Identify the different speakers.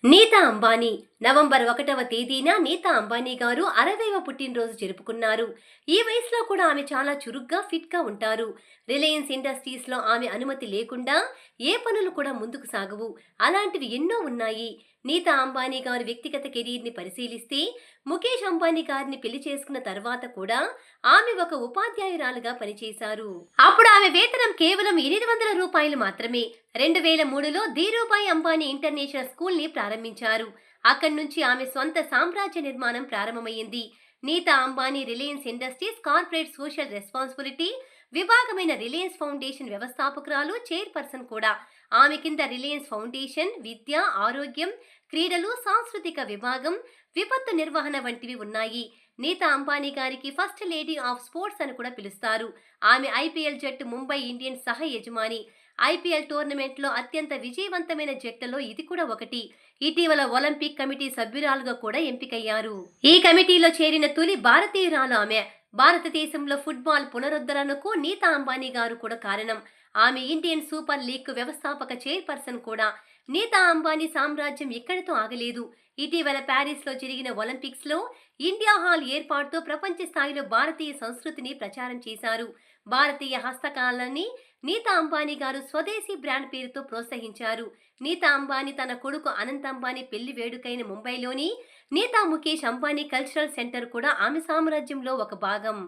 Speaker 1: Nita Ambani November 1వ తేదీన నీతా అంబానీ గారు 60వ పుట్టినరోజు జరుపుకున్నారు. ఈ వయసులో కూడా ఆమె చాలా చురుగ్గా, ఫిట్‌గా ఉంటారు. రిలయన్స్ ఇండస్ట్రీస్‌లో ఆమె అనుమతి లేకుండా ఏ పనులు కూడా ముందుకు సాగవు. అలాంటివి ఎన్నో ఉన్నాయి. నీతా అంబానీ గారి వ్యక్తిగత కెరీర్‌ని పరిశీలిస్తే ముఖేష్ అంబానీ గారిని పెళ్లి చేసుకున్న తర్వాత కూడా ఆమె ఒక ఉపాధ్యాయురాలుగా పనిచేశారు. అప్పుడు ఆమె వేతనం కేవలం రూ. 800 మాత్రమే. 2003లో ధీరూభాయ్ అంబానీ ఇంటర్నేషనల్ స్కూల్‌ని ప్రారంభించారు. అక్కడి నుంచి ఆమె సొంత సామ్రాజ్య నిర్మాణం ప్రారంభమైంది. Nita Ambani Reliance Industries corporate social responsibility విభాగమైన రిలయన్స్ ఫౌండేషన్ వ్యవస్థాపకురాలు, చైర్పర్సన్ కూడా. ఆమె కింద రిలయన్స్ ఫౌండేషన్, విద్య, ఆరోగ్యం, క్రీడలు, సాంస్కృతిక విభాగం, విపత్తు నిర్వహణ వంటివి ఉన్నాయి. నీతా అంబానీ గారికి ఫస్ట్ లేడీ ఆఫ్ స్పోర్ట్స్ అని కూడా పిలుస్తారు. ఆమె ఐపీఎల్ జట్టు ముంబై ఇండియన్స్ సహ యజమాని. ఐపీఎల్ టోర్నమెంట్లో అత్యంత విజయవంతమైన జట్లలో ఇది కూడా ఒకటి. ఇటీవల ఒలింపిక్ కమిటీ సభ్యురాలుగా కూడా ఎంపికయ్యారు. ఈ కమిటీలో చేరిన తొలి భారతీయురాలు ఆమె. భారతదేశంలో ఫుట్బాల్ పునరుద్ధరణకు నీతా అంబానీ గారు కూడా కారణం. ఆమె ఇండియన్ సూపర్ లీగ్ వ్యవస్థాపక చైర్పర్సన్ కూడా. నీతా అంబానీ సామ్రాజ్యం ఇక్కడితో ఆగలేదు. ఇటీవల ప్యారిస్లో జరిగిన ఒలింపిక్స్లో ఇండియా హాల్ ఏర్పాటుతో ప్రపంచ స్థాయిలో భారతీయ సంస్కృతిని ప్రచారం చేశారు. భారతీయ హస్తకళలని నీతా అంబానీ గారు స్వదేశీ బ్రాండ్ పేరుతో ప్రోత్సహించారు. నీతా అంబానీ తన కొడుకు అనంత్ అంబానీ పెళ్లి వేడుకైన ముంబైలోని నీతా ముఖేష్ అంబానీ కల్చరల్ సెంటర్ కూడా ఆమె సామ్రాజ్యంలో ఒక భాగం.